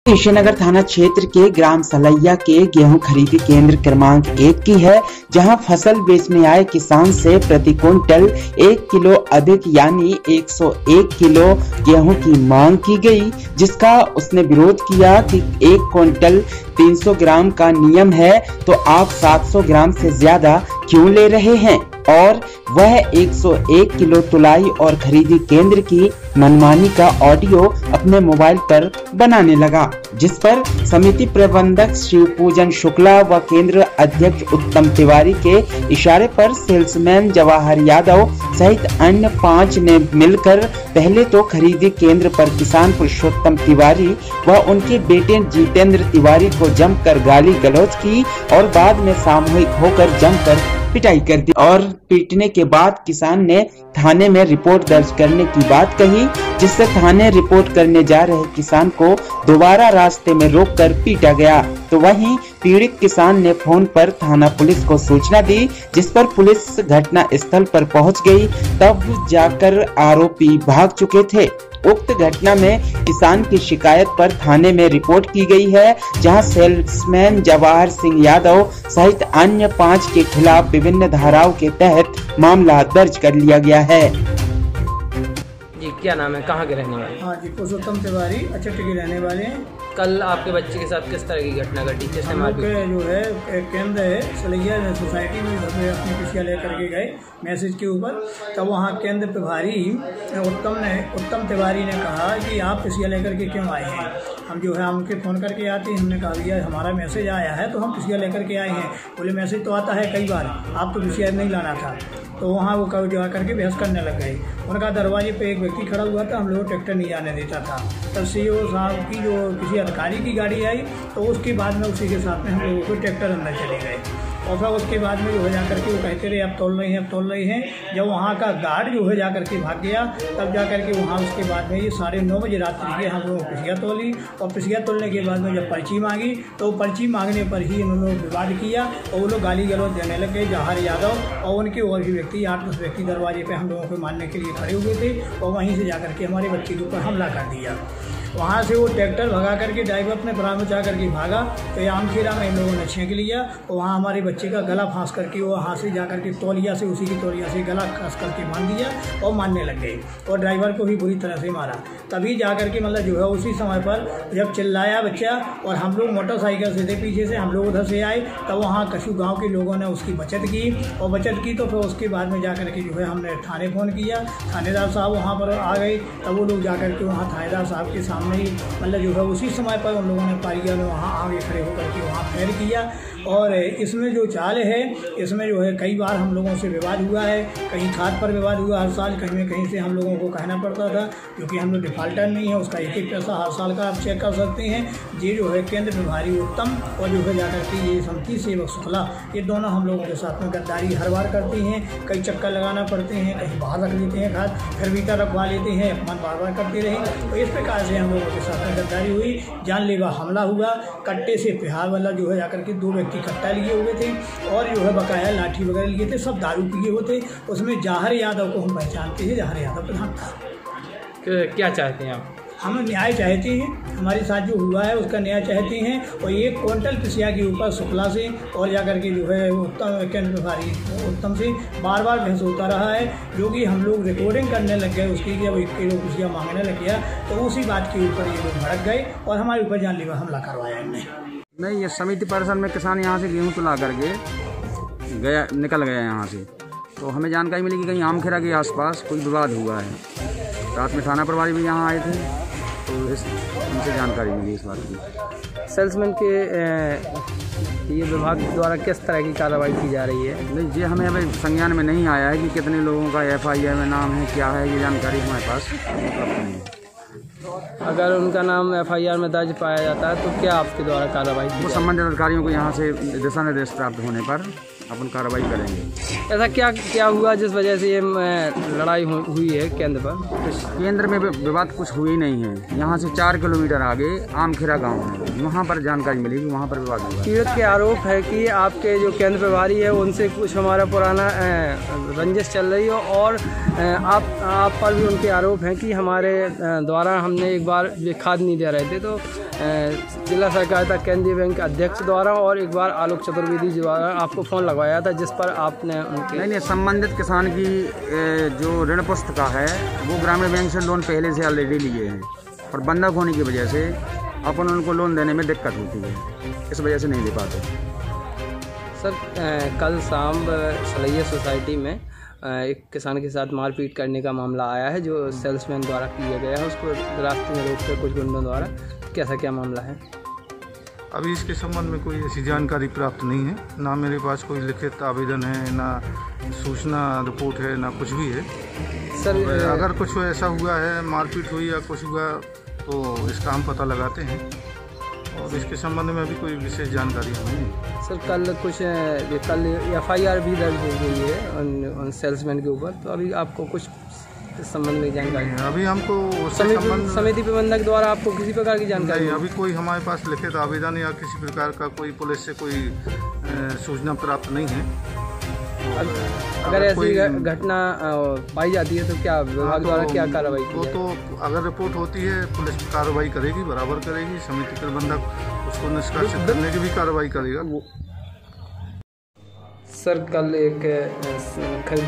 कुशीनगर थाना क्षेत्र के ग्राम सलैया के गेहूं खरीदी केंद्र क्रमांक 1 की है, जहां फसल बेचने आए किसान से प्रति क्विंटल 1 किलो अधिक यानी 101 किलो गेहूं की मांग की गई, जिसका उसने विरोध किया कि 1 क्विंटल 300 ग्राम का नियम है तो आप 700 ग्राम से ज्यादा क्यों ले रहे हैं, और वह 101 किलो तुलाई और खरीदी केंद्र की मनमानी का ऑडियो अपने मोबाइल पर बनाने लगा, जिस पर समिति प्रबंधक शिवपूजन शुक्ला व केंद्र अध्यक्ष उत्तम तिवारी के इशारे पर सेल्समैन जवाहर यादव सहित अन्य 5 ने मिलकर पहले तो खरीदी केंद्र पर किसान पुरुषोत्तम तिवारी व उनके बेटे जितेंद्र तिवारी को जमकर गाली गलौज की और बाद में सामूहिक होकर जमकर पिटाई कर दी, और पीटने के बाद किसान ने थाने में रिपोर्ट दर्ज करने की बात कही, जिससे थाने रिपोर्ट करने जा रहे किसान को दोबारा रास्ते में रोककर पीटा गया। तो वहीं पीड़ित किसान ने फोन पर थाना पुलिस को सूचना दी, जिस पर पुलिस घटना स्थल पर पहुंच गई, तब जाकर आरोपी भाग चुके थे। उक्त घटना में किसान की शिकायत पर थाने में रिपोर्ट की गई है, जहां सेल्समैन जवाहर सिंह यादव सहित अन्य 5 के खिलाफ विभिन्न धाराओं के तहत मामला दर्ज कर लिया गया है। जी, क्या नाम है, कहाँ के रहने वाले? हाँ जी, पुरुषोत्तम तिवारी अचट के रहने वाले हैं। कल आपके बच्चे के साथ किस तरह की घटना घटी? किसने मारपीट? जो है एक केंद्र है सलैया सोसाइटी में, अपनी पिछिया लेकर के गए मैसेज के ऊपर, तब वहाँ केंद्र प्रभारी उत्तम तिवारी ने कहा कि आप पिछिया लेकर के क्यों आए हैं। हम जो है हमके फ़ोन करके आते हैं, हमने कहा भैया हमारा मैसेज आया है तो हम पिछिया लेकर के आए हैं। बोले मैसेज तो आता है कई बार, आप तो पिछिया नहीं लाना था। तो वहाँ वो कभी जो करके बहस करने लग गए। उनका दरवाजे पे एक व्यक्ति खड़ा हुआ था, हम लोग ट्रैक्टर नहीं जाने देता था। तब सीईओ साहब की जो किसी अधिकारी की गाड़ी आई, तो उसके बाद में उसी के साथ में हम लोगों को ट्रैक्टर अंदर चले गए, और फिर उसके बाद में जो है जाकर के वो कहते रहे अब तोल रहे हैं, अब तोल रहे हैं। जब वहाँ का गार्ड जो है जाकर के भाग गया, तब जाकर के वहाँ उसके बाद में ये 9:30 बजे रात्रि के हम लोगों को पिछिया तोली, और पिछिया तोलने के बाद में जब पर्ची मांगी, तो पर्ची मांगने पर ही उन्होंने विवाद किया, और वो लोग गाली गलौज देने लगे। जवाहर यादव और उनके और भी व्यक्ति 8-10 व्यक्ति दरवाजे पर हम लोगों को मारने के लिए खड़े हुए थे, और वहीं से जाकर के हमारे बच्चे के ऊपर हमला कर दिया। वहाँ से वो ट्रैक्टर भगा करके ड्राइवर अपने प्राण बचा करके भागा, तो आम खेरा में इन लोगों ने छेंक लिया, और वहाँ हमारे बच्चे का गला फांस करके वो वहाँ से जाकर के तौलिया से, उसी की तौलिया से गला खस करके बांध दिया और मारने लग गए, और ड्राइवर को भी बुरी तरह से मारा। तभी जाकर के मतलब जो है उसी समय पर जब चिल्लाया बच्चा, और हम लोग मोटरसाइकिल से थे पीछे से, हम लोग उधर से आए, तब वहाँ कशु गाँव के लोगों ने उसकी बचत की, और बचत की तो फिर उसके बाद में जाकर के जो है हमने थाने फ़ोन किया। थानेदार साहब वहाँ पर आ गए, तब वो लोग जाकर के वहाँ थानेदार साहब के सामने ही मतलब जो है उसी समय पर उन लोगों ने पारिया में वहाँ आगे खड़े होकर के वहाँ फैर किया। और इसमें जो चाल है, इसमें जो है कई बार हम लोगों से विवाद हुआ है, कहीं खाद पर विवाद हुआ हर साल, कहीं में कहीं से हम लोगों को कहना पड़ता था, क्योंकि हम लोग डिफाल्टर नहीं है, उसका एक पैसा हर साल का आप चेक कर सकते हैं। ये जो है केंद्र प्रभारी उत्तम और जो है जाकर के ये समिति सेवक शुक्ला, ये दोनों हम लोगों के साथ में गद्दारी हर बार करती हैं। कई चक्कर लगाना पड़ते हैं, कहीं बाहर रख लेते हैं खाद, फिर भीतर रखवा लेते हैं, अपमान बार बार करते रहे। तो इस प्रकार से हम लोगों के साथ में गद्दारी हुई, जानलेवा हमला हुआ। कट्टे से बिहार वाला जो है जाकर के 2 व्यक्ति कट्टा लिए हुए थे, और जो है बकाया लाठी वगैरह लिए थे, सब दारू पिए हुए थे। उसमें जवाहर यादव को हम पहचानते हैं, जवाहर यादव प्रधान था। क्या चाहते हैं आप? हम न्याय चाहते हैं, हमारे साथ जो हुआ है उसका न्याय चाहते हैं, और 1 क्विंटल पिछिया के ऊपर शुक्ला से और जाकर के जो है उत्तम केंद्र प्रभारी उत्तम से बार बार बहस होता रहा है, जो कि हम लोग रिकॉर्डिंग करने लग गए उसकी, जब 1 किलो पिछिया मांगने लग गया, तो उसी बात के ऊपर ये लोग भड़क गए और हमारे ऊपर जानलेवा हमला करवाया इनने। नहीं, ये समिति परिसर में किसान यहाँ से गेहूँ तुला करके निकल गया यहाँ से, तो हमें जानकारी मिली कि कहीं आमखेरा के आसपास कोई विवाद हुआ है। रात में थाना प्रभारी भी यहाँ आए थे, तो उनसे जानकारी मिली इस बात की। सेल्समैन के ये विभाग द्वारा किस तरह की कार्रवाई की जा रही है? नहीं, ये हमें अभी संज्ञान में नहीं आया है कि कितने लोगों का FIR में नाम है, क्या है, ये जानकारी हमारे पास उपलब्ध नहीं है। अगर उनका नाम FIR में दर्ज पाया जाता है तो क्या आपके द्वारा कार्रवाई? वो संबंधित अधिकारियों को यहाँ से दिशा निर्देश प्राप्त होने पर अपन कार्रवाई करेंगे। ऐसा क्या क्या हुआ जिस वजह से ये लड़ाई हुई है केंद्र पर? केंद्र में विवाद कुछ हुई नहीं है। यहाँ से 4 किलोमीटर आगे आमखेड़ा गांव है, वहाँ पर जानकारी मिली कि वहाँ पर विवाद हुआ। पीड़ित के आरोप है कि आपके जो केंद्र प्रभारी है उनसे कुछ हमारा पुराना रंजिश चल रही है और आप पर भी उनके आरोप हैं कि हमारे द्वारा हमने एक बार ये खाद नहीं दे रहे थे, तो जिला सहकारिता केंद्रीय बैंक अध्यक्ष द्वारा और एक बार आलोक चतुर्वेदी द्वारा आपको फ़ोन लगवाया था, जिस पर आपने उनके नहीं संबंधित किसान की जो ऋण पुस्तिका है वो ग्रामीण बैंक से लोन पहले से ऑलरेडी लिए हैं और बंधक होने की वजह से अपन उनको लोन देने में दिक्कत होती है, इस वजह से नहीं दे पाते। सर कल शाम सलैया सोसाइटी में एक किसान के साथ मारपीट करने का मामला आया है जो सेल्समैन द्वारा किया गया है, उसको रास्ते में रोक कर कुछ गुंडों द्वारा, कैसा क्या मामला है? अभी इसके संबंध में कोई ऐसी जानकारी प्राप्त नहीं है, ना मेरे पास कोई लिखित आवेदन है, ना सूचना रिपोर्ट है, ना कुछ भी है। सर अगर कुछ ऐसा हुआ है, मारपीट हुई या कुछ हुआ, तो इसका हम पता लगाते हैं और इसके संबंध में अभी कोई विशेष जानकारी नहीं है। सर कल FIR भी दर्ज हो गई है उन सेल्समैन के ऊपर, तो अभी आपको कुछ इस संबंध में जानकारी है? अभी हमको समिति प्रबंधक द्वारा आपको किसी प्रकार की जानकारी नहीं, अभी कोई हमारे पास लिखित आवेदन या किसी प्रकार का कोई पुलिस से कोई सूचना प्राप्त नहीं है। अगर ऐसी घटना पाई जाती है तो क्या विभाग द्वारा क्या कार्रवाई की जाए? तो अगर रिपोर्ट होती है पुलिस कार्रवाई करेगी, बराबर करेगी। समिति प्रबंधक उसको निष्कासित करने की भी कार्रवाई करेगा। सर कल एक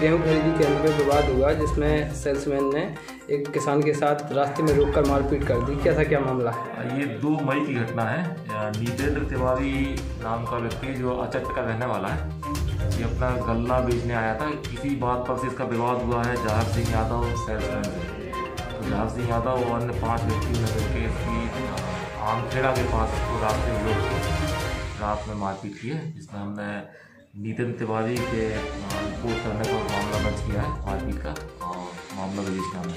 गेहूँ खरीदी केंद्र पर विवाद हुआ जिसमें सेल्समैन ने एक किसान के साथ रास्ते में रोककर मारपीट कर दी, कैसा क्या मामला है? ये 2 मई की घटना है। नीतेंद्र तिवारी नाम का व्यक्ति जो अचट का रहने वाला है, ये अपना गल्ला बेचने आया था। किसी बात पर से इसका विवाद हुआ है जहाज सिंह यादव सेल्समैन से। तो जहाज सिंह यादव और अन्य 5 व्यक्तियों ने मिलकर इसकी आमखेड़ा के पास इसको रास्ते में रोक के रात में मारपीट की है, जिसमें हमने नीतेंद्र तिवारी के रिपोर्ट करने पर मामला दर्ज किया है मारपीट का और मामला रजिस्टर में।